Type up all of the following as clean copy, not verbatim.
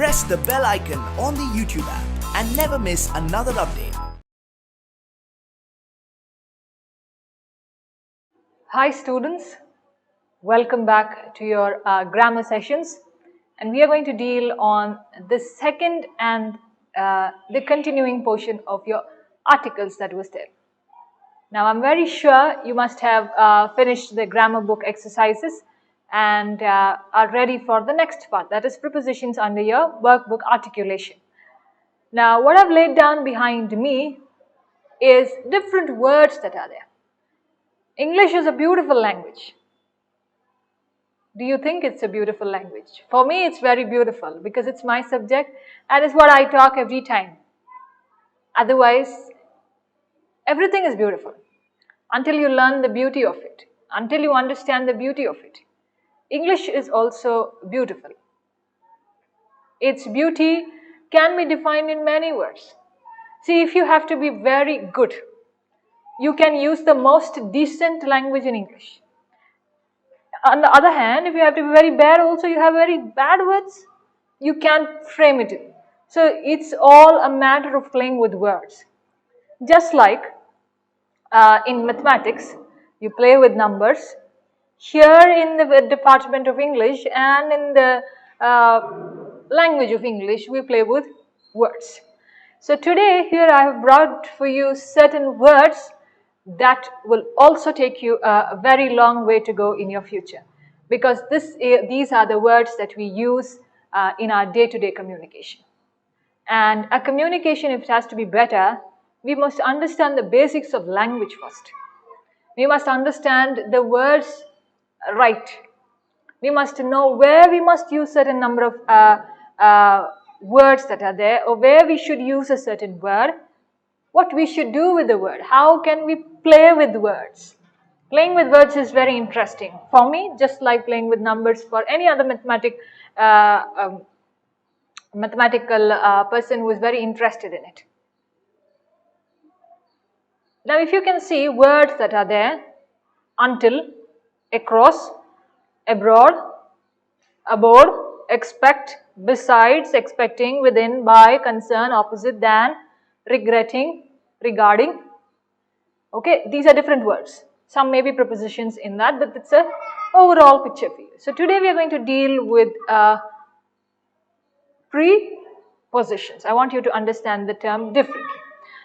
press the bell icon on the YouTube app and never miss another update. Hi students, welcome back to your grammar sessions, and we are going to deal on the second and the continuing portion of your articles that was there. Now I'm very sure you must have finished the grammar book exercises and are ready for the next part, that is prepositions under your workbook articulation. Now what I've laid down behind me is different words that are there. English is a beautiful language. Do you think it's a beautiful language? For me, it's very beautiful because it's my subject and it's what I talk every time. Otherwise, everything is beautiful until you learn the beauty of it, until you understand the beauty of it. English is also beautiful. Its beauty can be defined in many words. See, if you have to be very good, you can use the most decent language in English. On the other hand, if you have to be very bad also, you have very bad words, you can't frame it in. So it's all a matter of playing with words. Just like in mathematics, you play with numbers. Here in the Department of English and in the language of English, we play with words. So today here I have brought for you certain words that will also take you a very long way to go in your future, because these are the words that we use in our day-to-day communication. And a communication, if it has to be better, we must understand the basics of language first. We must understand the words right. We must know where we must use certain number of words that are there, or where we should use a certain word, what we should do with the word, how can we play with words. Playing with words is very interesting for me, just like playing with numbers for any other mathematical person who is very interested in it. Now if you can see words that are there: until, across, abroad, aboard, expect, besides, expecting, within, by, concern, opposite, than, regretting, regarding. Okay, these are different words. Some may be prepositions in that, but it's a overall picture for you. So today we are going to deal with prepositions. I want you to understand the term differently.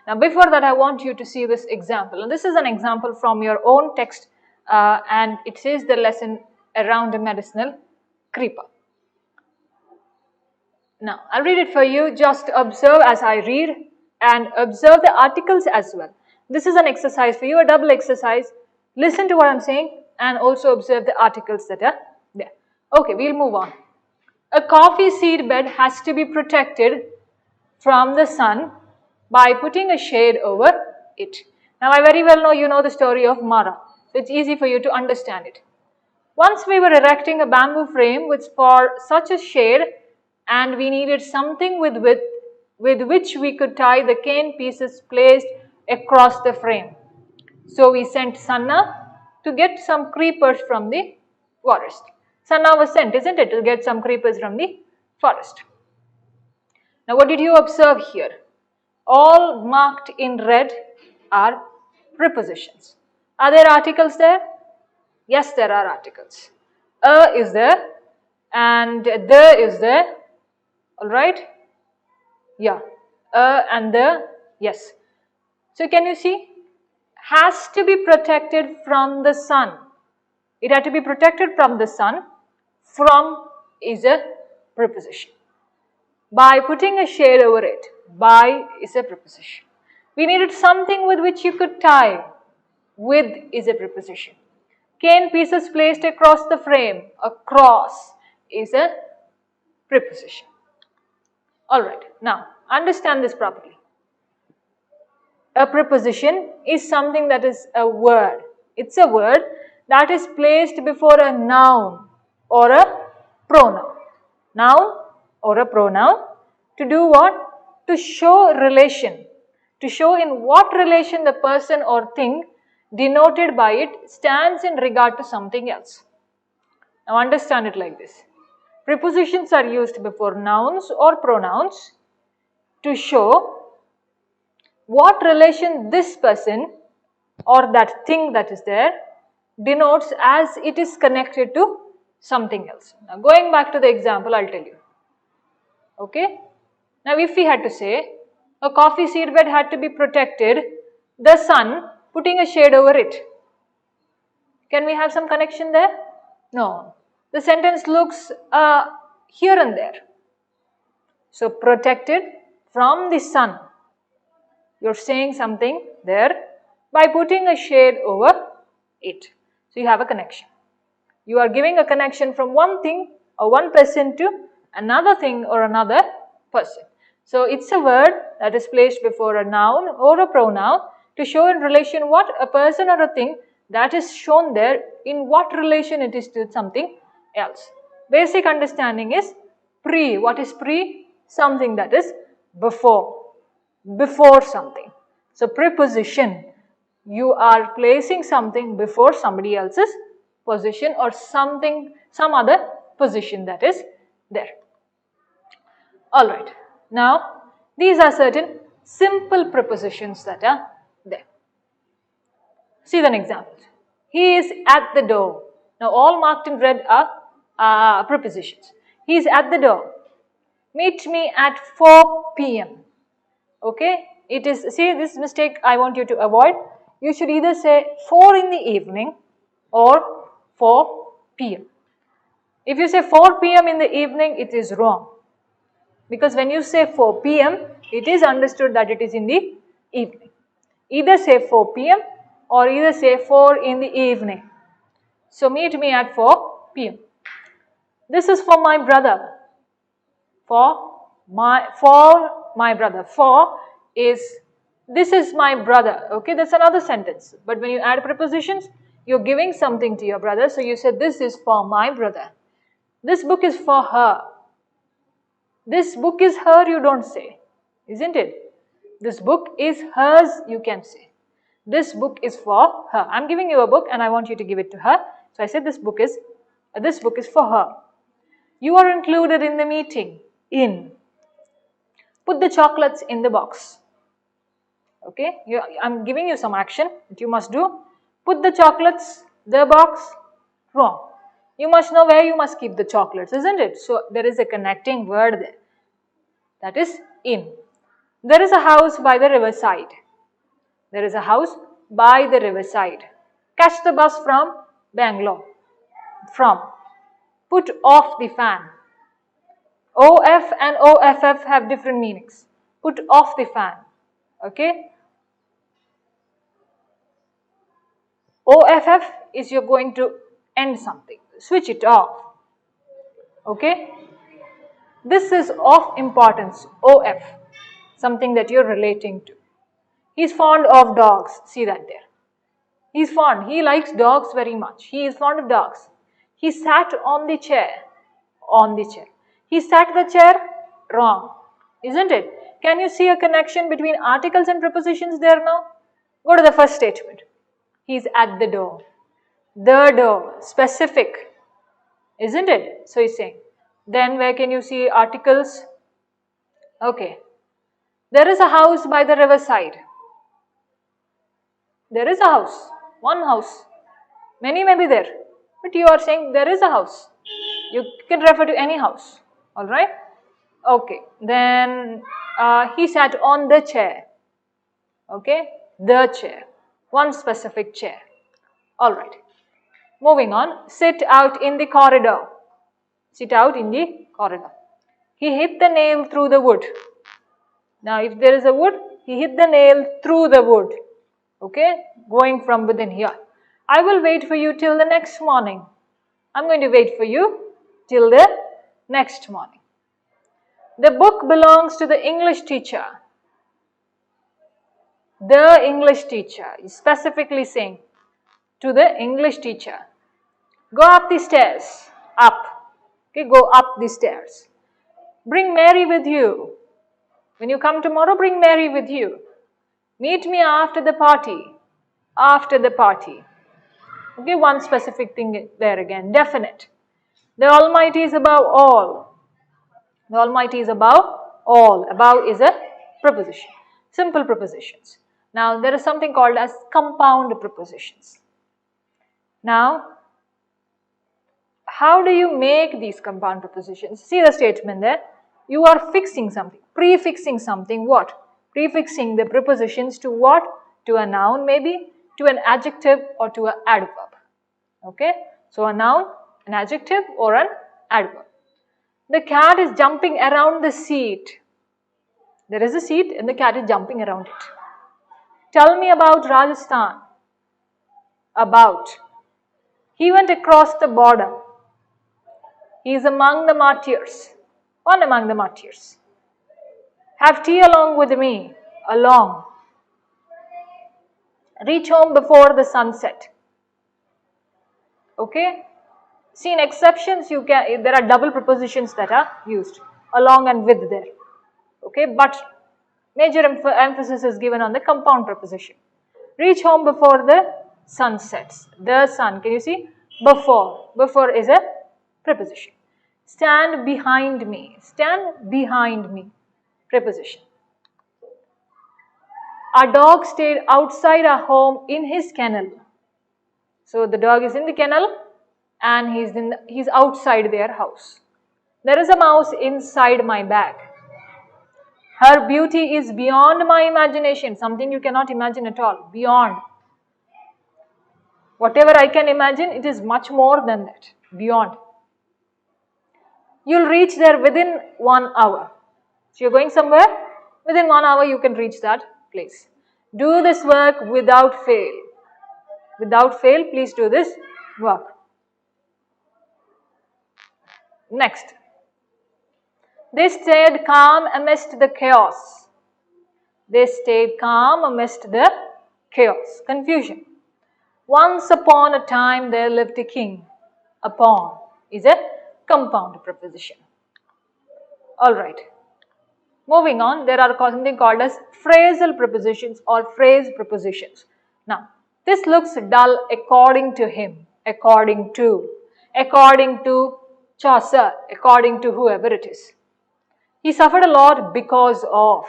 Now before that, I want you to see this example, and this is an example from your own text, and it says the lesson around a medicinal creeper. Now I'll read it for you. Just observe as I read and observe the articles as well. This is an exercise for you, a double exercise. Listen to what I'm saying and also observe the articles that are there. Okay, we'll move on. A coffee seed bed has to be protected from the sun by putting a shade over it. Now I very well know you know the story of Mara, so it's easy for you to understand it. Once we were erecting a bamboo frame for such a shade, and we needed something with which we could tie the cane pieces placed across the frame. So we sent Sanna to get some creepers from the forest. Sanna was sent, isn't it, to get some creepers from the forest. Now what did you observe here? All marked in red are prepositions. Are there articles there? Yes, there are articles. A is there and the is there. Alright? Yeah. And the, yes. So can you see? Has to be protected from the sun. It had to be protected from the sun. From is a preposition. By putting a shade over it. By is a preposition. We needed something with which you could tie. With is a preposition. Cane pieces placed across the frame. Across is a preposition. Alright, now understand this properly. A preposition is something that is a word. It's a word that is placed before a noun or a pronoun. Noun or a pronoun to do what? To show relation. To show in what relation the person or thing denoted by it stands in regard to something else. Now understand it like this. Prepositions are used before nouns or pronouns to show what relation this person or that thing that is there denotes as it is connected to something else. Now going back to the example, I'll tell you. Okay. Now if we had to say a coffee seed bed had to be protected, the sun putting a shade over it. Can we have some connection there? No. The sentence looks here and there. So protected from the sun. You're saying something there by putting a shade over it. So you have a connection. You are giving a connection from one thing or one person to another thing or another person. So it's a word that is placed before a noun or a pronoun to show in relation what a person or a thing that is shown there, in what relation it is to something else. Basic understanding is pre. What is pre? Something that is before something. So preposition, you are placing something before somebody else's position or something, some other position that is there. Alright, now these are certain simple prepositions that are there. See the examples. He is at the door. Now all marked in red are prepositions. He is at the door. Meet me at 4 p.m. Okay, it is, see this mistake I want you to avoid. You should either say 4 in the evening or 4 p.m. If you say 4 p.m. in the evening, it is wrong. Because when you say 4 p.m., it is understood that it is in the evening. Either say 4 p.m. or either say 4 in the evening. So meet me at 4 p.m. This is for my brother. For my brother. For is, this is my brother. Okay, that's another sentence. But when you add prepositions, you're giving something to your brother. So you said this is for my brother. This book is for her. This book is her, you don't say, isn't it? This book is hers, you can say. This book is for her. I'm giving you a book and I want you to give it to her. So I said this book is for her. You are included in the meeting. In. Put the chocolates in the box. Okay, I'm giving you some action that you must do. Put the chocolates, the box, wrong. You must know where you must keep the chocolates, isn't it? So there is a connecting word there. That is in. There is a house by the riverside. There is a house by the riverside. Catch the bus from Bangalore. From. Put off the fan. OF and OFF have different meanings. Put off the fan. Okay. OFF is you're going to end something. Switch it off. Okay. This is of importance. OF. Something that you're relating to. He's fond of dogs. See that there. He's fond. He likes dogs very much. He is fond of dogs. He sat on the chair. On the chair. He sat the chair. Wrong. Isn't it? Can you see a connection between articles and prepositions there now? Go to the first statement. He's at the door. The door. Specific. Isn't it? So he's saying. Then where can you see articles? Okay. There is a house by the riverside. There is a house. One house. Many may be there. But you are saying there is a house. You can refer to any house. Alright? Okay. Then he sat on the chair. Okay? The chair. One specific chair. Alright. Moving on. Sit out in the corridor. Sit out in the corridor. He hit the nail through the wood. Now if there is a wood, he hit the nail through the wood. Okay? Going from within here. I will wait for you till the next morning. I'm going to wait for you till the next morning. The book belongs to the English teacher. The English teacher is specifically saying to the English teacher. Go up the stairs. Up. Okay, go up the stairs. Bring Mary with you. When you come tomorrow, bring Mary with you. Meet me after the party. After the party. Okay, one specific thing there again. Definite. The Almighty is above all. The Almighty is above all. Above is a preposition. Simple prepositions. Now there is something called as compound prepositions. Now, how do you make these compound prepositions? See the statement there. You are fixing something, prefixing something. What? Prefixing the prepositions to what? To a noun maybe, to an adjective or to an adverb. Okay? So a noun, an adjective or an adverb. The cat is jumping around the seat. There is a seat and the cat is jumping around it. Tell me about Rajasthan. About. He went across the border. He is among the martyrs. One among the martyrs. Have tea along with me. Along. Reach home before the sunset. Okay? See, in exceptions, there are double prepositions that are used. Along and with there. Okay? But major emphasis is given on the compound preposition. Reach home before the sun sets. The sun. Can you see? Before. Before is a preposition. Stand behind me. Stand behind me. Preposition. Our dog stayed outside our home in his kennel. So the dog is in the kennel and he's outside their house. There is a mouse inside my bag. Her beauty is beyond my imagination. Something you cannot imagine at all. Beyond. Whatever I can imagine, it is much more than that. Beyond. You'll reach there within 1 hour. So you're going somewhere, within 1 hour you can reach that place. Do this work without fail. Without fail, please do this work. Next. They stayed calm amidst the chaos. They stayed calm amidst the chaos. Confusion. Once upon a time there lived a king. Upon is a compound preposition. Alright. Moving on, there are something called as phrasal prepositions or phrase prepositions. Now, this looks dull according to him, according to Chaucer, according to whoever it is. He suffered a lot because of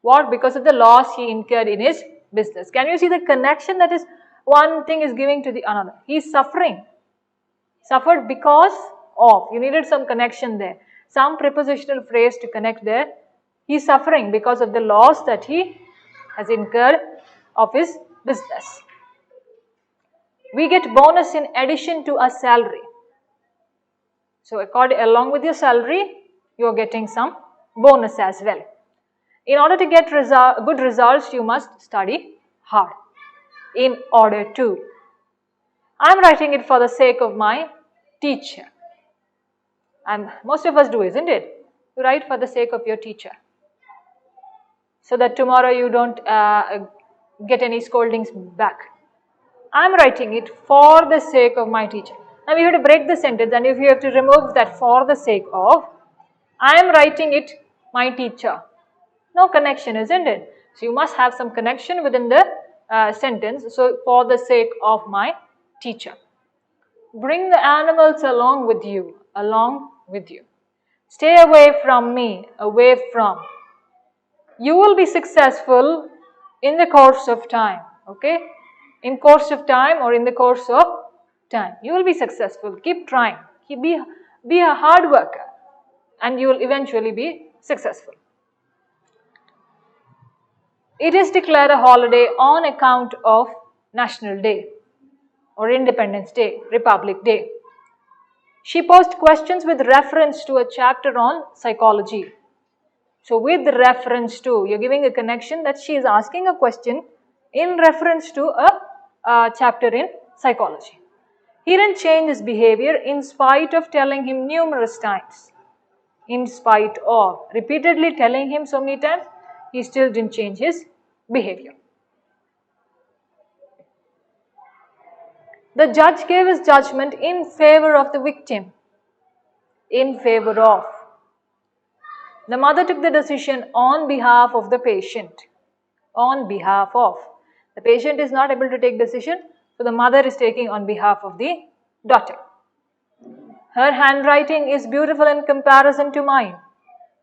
what? Because of the loss he incurred in his business. Can you see the connection that is one thing is giving to the another? He is suffering. Suffered because of. You needed some connection there. Some prepositional phrase to connect there. He is suffering because of the loss that he has incurred of his business. We get bonus in addition to a salary. So along with your salary, you are getting some bonus as well. In order to get good results, you must study hard. In order to. I am writing it for the sake of my teacher. And most of us do, isn't it? You write for the sake of your teacher. So that tomorrow you don't get any scoldings back. I am writing it for the sake of my teacher. Now we have to break the sentence, and if you have to remove that for the sake of, I am writing it my teacher. No connection, isn't it? So you must have some connection within the sentence. So for the sake of my teacher. Bring the animals along with you. Along with you. Stay away from me. Away from. You will be successful in the course of time. Okay? In course of time or in the course of time. You will be successful. Keep trying. Be a hard worker. And you will eventually be successful. It is declared a holiday on account of National Day or Independence Day, Republic Day. She posed questions with reference to a chapter on psychology. So with reference to, you're giving a connection that she is asking a question in reference to a chapter in psychology. He didn't change his behavior in spite of telling him numerous times. In spite of, repeatedly telling him so many times, he still didn't change his behavior. The judge gave his judgment in favor of the victim. In favor of. The mother took the decision on behalf of the patient. On behalf of. The patient is not able to take decision, so the mother is taking on behalf of the daughter. Her handwriting is beautiful in comparison to mine.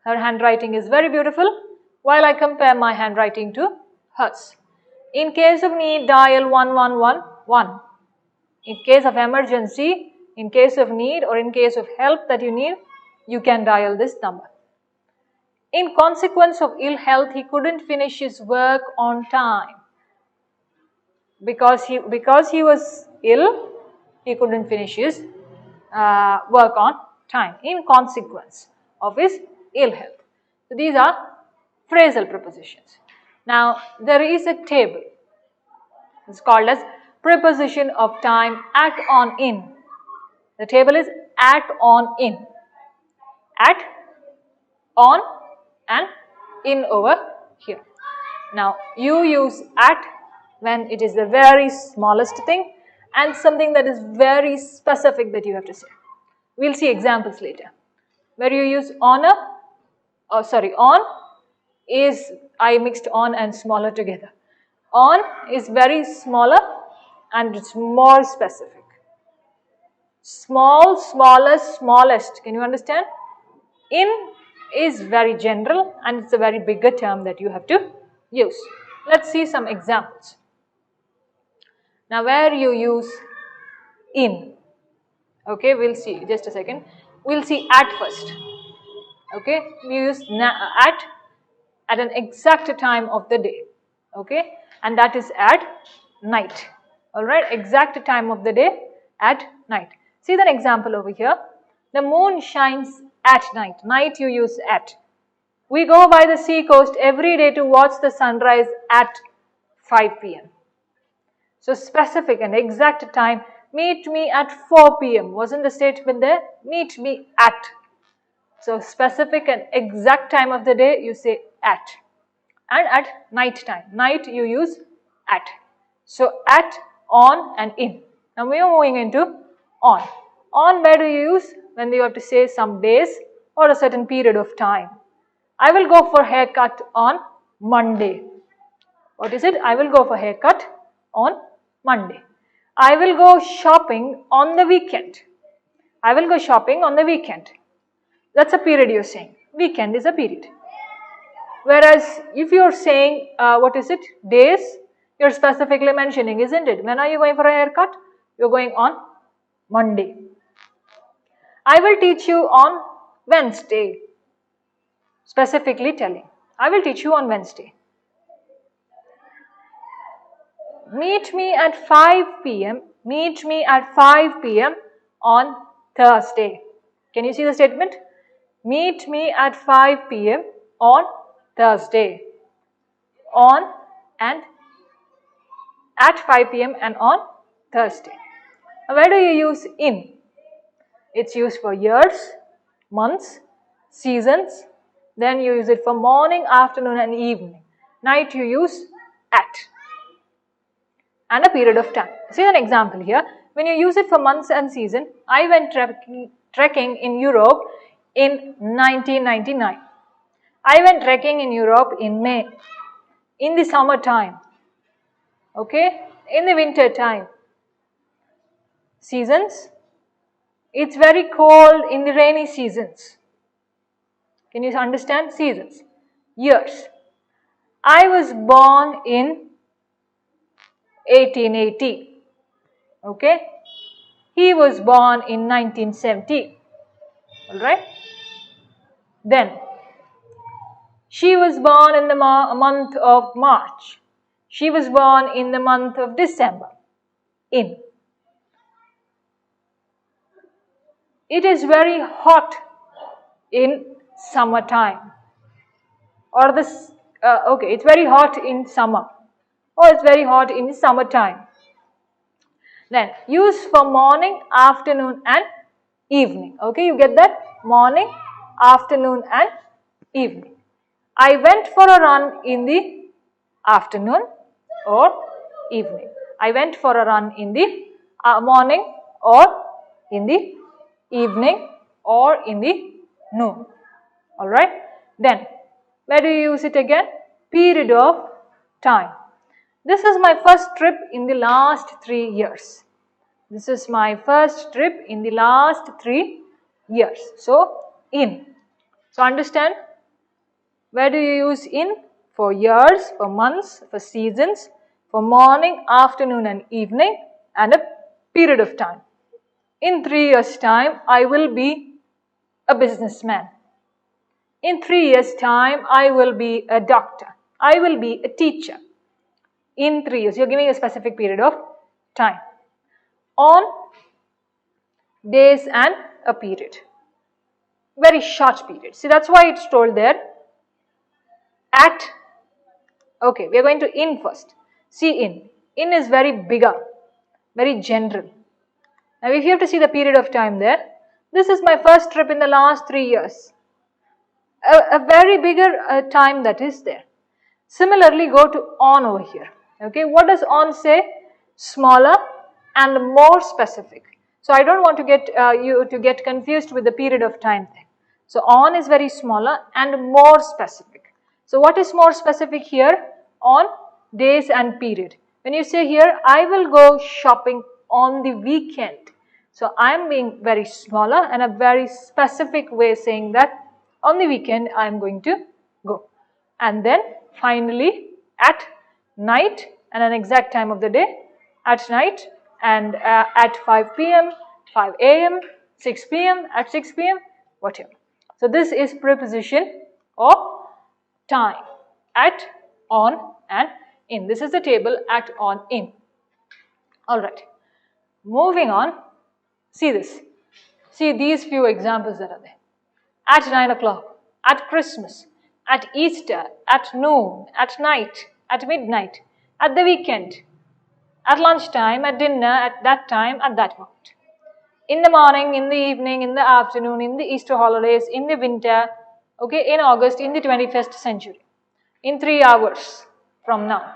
Her handwriting is very beautiful while I compare my handwriting to hers. In case of need, dial 1111. In case of emergency, in case of need or in case of help that you need, you can dial this number. In consequence of ill health, he couldn't finish his work on time. Because he was ill, he couldn't finish his work on time in consequence of his ill health. So these are phrasal prepositions. Now there is a table. It's called as preposition of time at, on, in. The table is at, on, in. At, on and in over here. Now you use at when it is the very smallest thing and something that is very specific that you have to say. We'll see examples later. Where you use on is, I mixed on and smaller together. On is very smaller and it's more specific. Small, smallest, smallest. Can you understand? In is very general and it's a very bigger term that you have to use. Let's see some examples. Now where you use in, okay, we'll see, just a second. We'll see at first, okay. We use at an exact time of the day, okay, and that is at night, alright, exact time of the day at night. See the example over here. The moon shines at night. Night you use at. We go by the sea coast every day to watch the sunrise at 5 p.m. So specific and exact time. Meet me at 4 p.m. Wasn't the statement there? Meet me at. So specific and exact time of the day you say at. And at night time. Night you use at. So at, on and in. Now we are moving into on. On where do you use? When you have to say some days or a certain period of time. I will go for haircut on Monday. What is it? I will go for haircut on Monday. I will go shopping on the weekend. I will go shopping on the weekend. That's a period you're saying. Weekend is a period. Whereas if you're saying, what is it? Days, you're specifically mentioning, isn't it? When are you going for a haircut? You're going on Monday. I will teach you on Wednesday. Specifically telling. I will teach you on Wednesday. Meet me at 5 p.m. Meet me at 5 p.m. on Thursday. Can you see the statement? Meet me at 5 p.m. on Thursday. On and at 5 p.m. and on Thursday. Now, where do you use in? It's used for years, months, seasons. Then you use it for morning, afternoon and evening. Night you use at. And a period of time. See an example here. When you use it for months and season, I went trekking in Europe in 1999. I went trekking in Europe in May, in the summer time, okay, in the winter time. Seasons, it's very cold in the rainy seasons. Can you understand? Seasons. Years. I was born in 1880. Okay. He was born in 1970. Alright. Then, she was born in the month of March. She was born in the month of December. In. It is very hot in summertime. Or this, okay, it's very hot in summer. Or it's very hot in the summertime. Then, use for morning, afternoon and evening. Okay, you get that? Morning, afternoon and evening. I went for a run in the afternoon or evening. I went for a run in the morning or in the evening or in the noon. Alright. Then, where do you use it again? Period of time. This is my first trip in the last 3 years. This is my first trip in the last 3 years. So, in. So, understand, where do you use in? For years, for months, for seasons, for morning, afternoon and evening, and a period of time. In 3 years' time, I will be a businessman. In 3 years' time, I will be a doctor. I will be a teacher. In 3 years, you're giving a specific period of time. On, days and a period. Very short period. See, that's why it's told there. At. Okay, we are going to in first. See, in. In is very bigger, very general. Now, if you have to see the period of time there, this is my first trip in the last 3 years. A very bigger time that is there. Similarly, go to on over here. Okay, what does on say? Smaller and more specific. So, I don't want to get you to get confused with the period of time thing. So, on is very smaller and more specific. So, what is more specific here? On, days and period. When you say here, I will go shopping on the weekend. So, I am being very smaller and a very specific way saying that on the weekend I am going to go. And then finally at night and an exact time of the day, at night and at 5 p.m., 5 a.m., 6 p.m., at 6 p.m., whatever. So, this is preposition of time, at, on and in. This is the table at, on, in. Alright, moving on, see this. See these few examples that are there. At 9 o'clock, at Christmas, at Easter, at noon, at night, at midnight, at the weekend, at lunchtime, at dinner, at that time, at that moment. In the morning, in the evening, in the afternoon, in the Easter holidays, in the winter, okay, in August, in the 21st century, in 3 hours from now.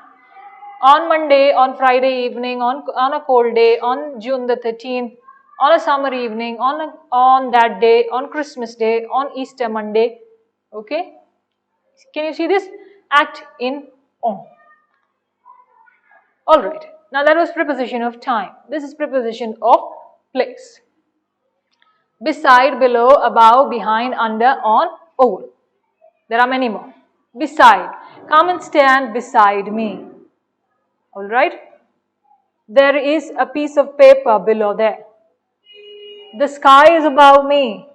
On Monday, on Friday evening, on a cold day, on June the 13th, on a summer evening, on that day, on Christmas Day, on Easter Monday, okay? Can you see this? At, in, on. Alright, now that was preposition of time. This is preposition of place. Beside, below, above, behind, under, on, over. There are many more. Beside, come and stand beside me. Alright? There is a piece of paper below there. The sky is above me.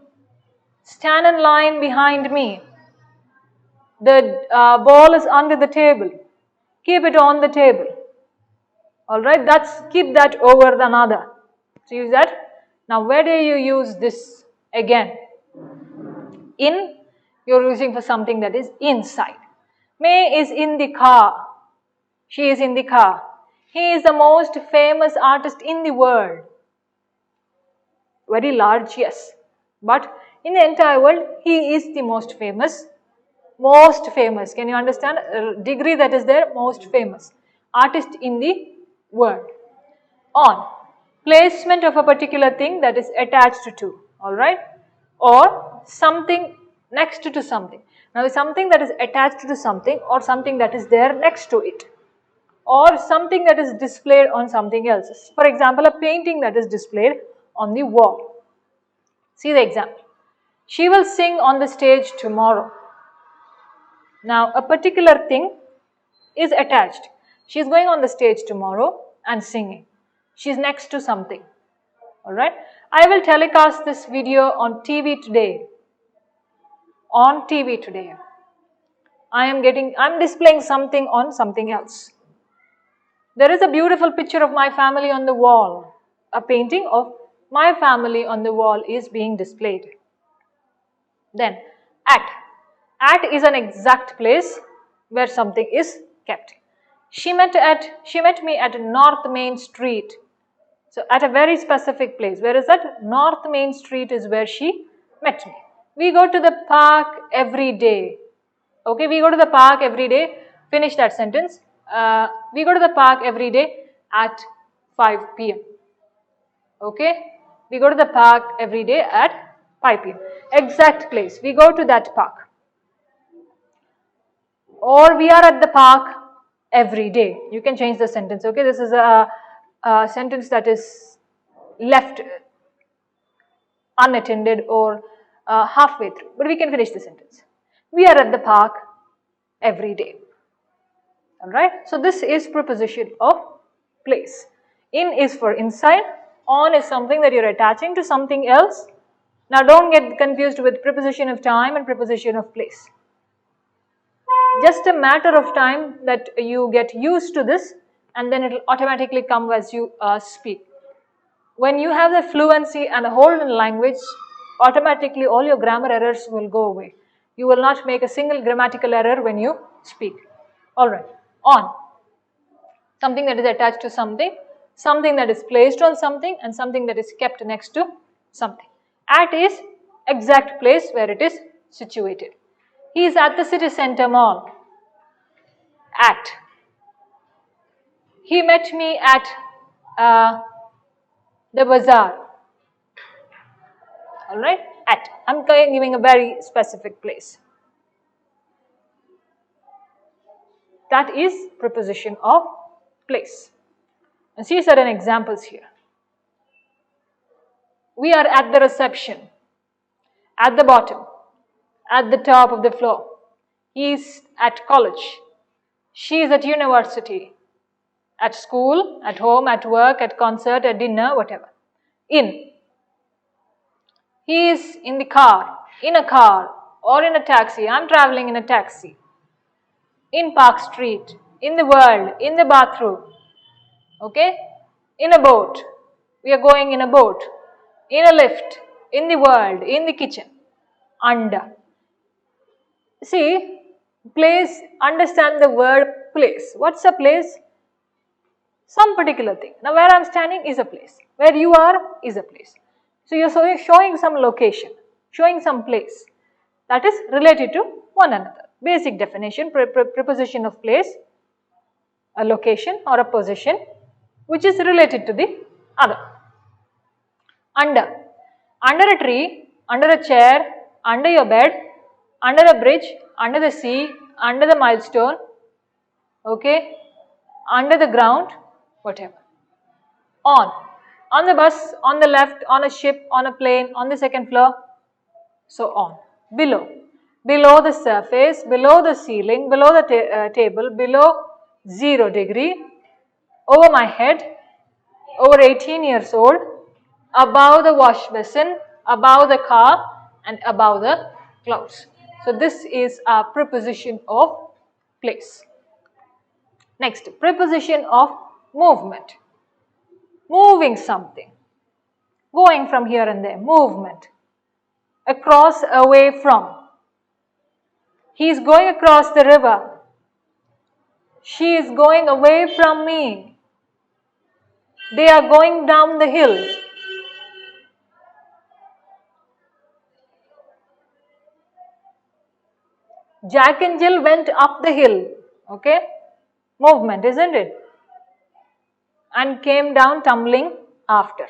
Stand in line behind me. The ball is under the table. Keep it on the table. Alright, keep that over another. So use that. Now where do you use this again? In, you're using for something that is inside. May is in the car. She is in the car. He is the most famous artist in the world. Very large, yes. But in the entire world, he is the most famous. Most famous. Can you understand? Degree that is there, most famous. Artist in the world. On. Placement of a particular thing that is attached to. Alright? Or something next to something. Now, something that is attached to something or something that is there next to it. Or something that is displayed on something else. For example, a painting that is displayed on the wall. See the example. She will sing on the stage tomorrow. Now, a particular thing is attached. She is going on the stage tomorrow and singing. She is next to something. Alright. I will telecast this video on TV today. On TV today. I am displaying something on something else. There is a beautiful picture of my family on the wall. A painting of my family on the wall is being displayed. Then, at. At is an exact place where something is kept. She met me at North Main Street. So, at a very specific place. Where is that? North Main Street is where she met me. We go to the park every day. Okay, we go to the park every day. Finish that sentence. We go to the park every day at 5 p.m. Okay, we go to the park every day at 5 p.m. Exact place. We go to that park. Or we are at the park every day. You can change the sentence. Okay, this is a sentence that is left unattended or halfway through. But we can finish the sentence. We are at the park every day. Alright, so this is preposition of place. In is for inside, on is something that you're attaching to something else. Now don't get confused with preposition of time and preposition of place. Just a matter of time that you get used to this, and then it will automatically come as you speak. When you have the fluency and a hold in language, automatically all your grammar errors will go away. You will not make a single grammatical error when you speak. Alright, on. Something that is attached to something, something that is placed on something, and something that is kept next to something. At is exact place where it is situated. He is at the city center mall. At. He met me at the bazaar. Alright, at. I'm giving a very specific place. That is preposition of place. And see certain examples here. We are at the reception, at the bottom, at the top of the floor. He is at college. She is at university, at school, at home, at work, at concert, at dinner, whatever. In. He is in the car, in a car, or in a taxi. I'm traveling in a taxi. In Park Street, in the world, in the bathroom. Okay? In a boat. We are going in a boat. In a lift, in the world, in the kitchen. Under. See, place, understand the word place. What's a place? Some particular thing. Now where I am standing is a place. Where you are is a place. So you are showing some location, showing some place that is related to one another. Basic definition, preposition of place, a location or a position which is related to the other. Under. Under a tree, under a chair, under your bed, under a bridge, under the sea, under the milestone, okay, under the ground, whatever. On the bus, on the left, on a ship, on a plane, on the second floor, so on. Below. Below the surface, below the ceiling, below the table, below 0 degree, over my head, over 18 years old, above the wash basin, above the car, and above the clouds. So this is a preposition of place. Next, preposition of movement. Moving something. Going from here and there. Movement. Across, away from. He is going across the river. She is going away from me. They are going down the hill. Jack and Jill went up the hill. Okay? Movement, isn't it? And came down tumbling after.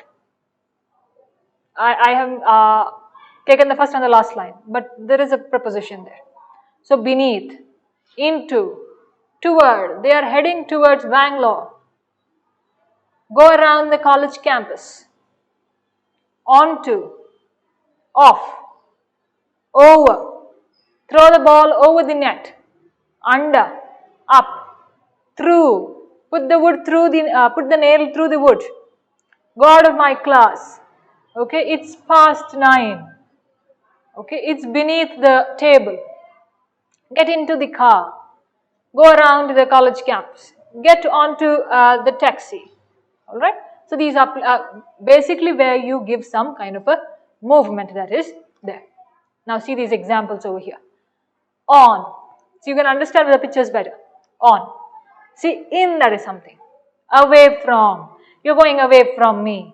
I have taken the first and the last line, but there is a preposition there. So beneath, into, toward, they are heading towards Bangalore. Go around the college campus. Onto, off, over, throw the ball over the net, under, up, through, put the wood through the, put the nail through the wood. Go out of my class. Okay, it's past 9. Okay, it's beneath the table. Get into the car. Go around the college campus. Get onto the taxi. Alright, so these are basically where you give some kind of a movement that is there. Now see these examples over here. On. So you can understand the pictures better. On. See, in, that is something. Away from. You're going away from me.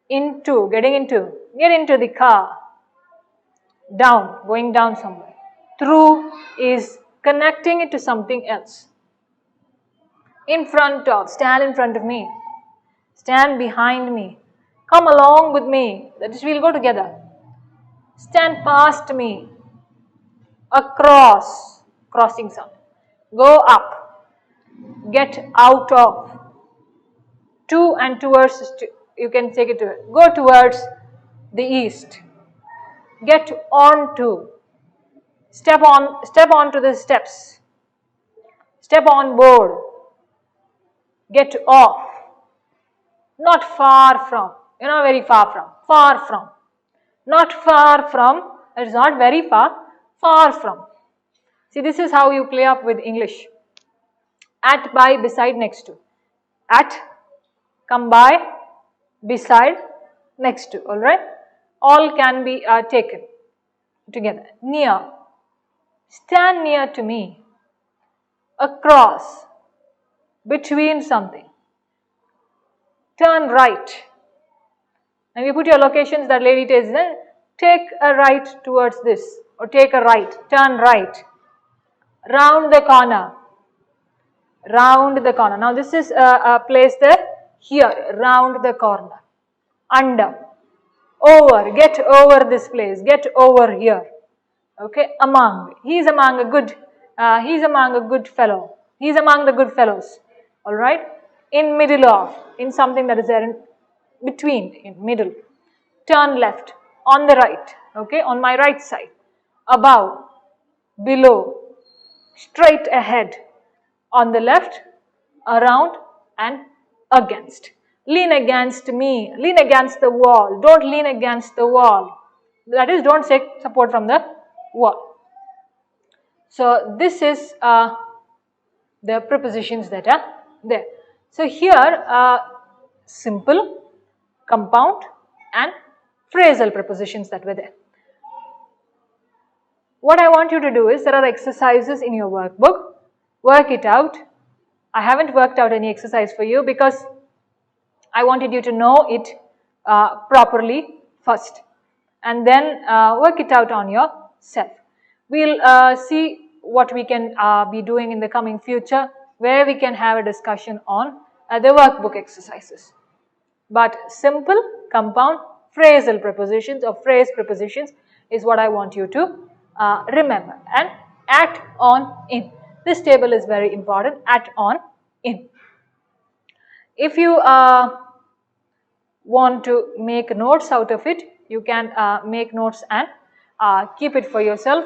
Into, getting into. Get into the car. Down, going down somewhere. Through is connecting it to something else. In front of, stand in front of me. Stand behind me. Come along with me. That is, we'll go together. Stand past me. Across, crossing something. Go up. Get out of. To and towards you can take it to go towards the east. Get on to. Step on to the steps. Step on board. Get off. Not far from. You're not very far from. Far from. Not far from. It's not very far. Far from. See, this is how you play up with English. At, by, beside, next to. At, come by, beside, next to. Alright? All can be taken together. Near. Stand near to me. Across. Between something. Turn right. And you put your locations that lady takes there. Take a right towards this. Or take a right. Turn right. Round the corner. Round the corner. Now this is a place there. Here. Round the corner. Under. Over. Get over this place. Get over here. Okay. Among. He's among a good fellow. He's among the good fellows. Alright. In middle of. In something that is there in between. In middle. Turn left. On the right. Okay. On my right side. Above. Below. Straight ahead. On the left. Around. And against. Lean against me. Lean against the wall. Don't lean against the wall. That is, don't take support from the wall. So this is the prepositions that are there. So here simple, compound and phrasal prepositions that were there. What I want you to do is, there are exercises in your workbook. Work it out. I haven't worked out any exercise for you because I wanted you to know it properly first, and then work it out on yourself. We'll see what we can be doing in the coming future, where we can have a discussion on the workbook exercises. But simple, compound, phrasal prepositions or phrase prepositions is what I want you to remember. And at, on, in. This table is very important. At, on, in. If you want to make notes out of it, you can make notes and keep it for yourself.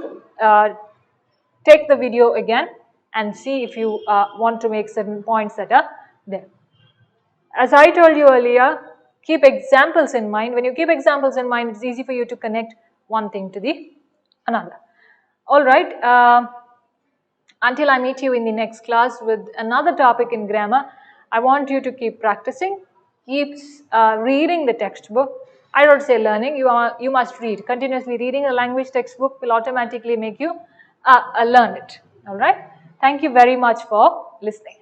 Take the video again and see if you want to make certain points that are there. As I told you earlier, keep examples in mind. When you keep examples in mind, it's easy for you to connect one thing to the another. Alright, until I meet you in the next class with another topic in grammar, I want you to keep practicing, keep reading the textbook. I don't say learning, you must read. Continuously reading a language textbook will automatically make you learn it. Alright, thank you very much for listening.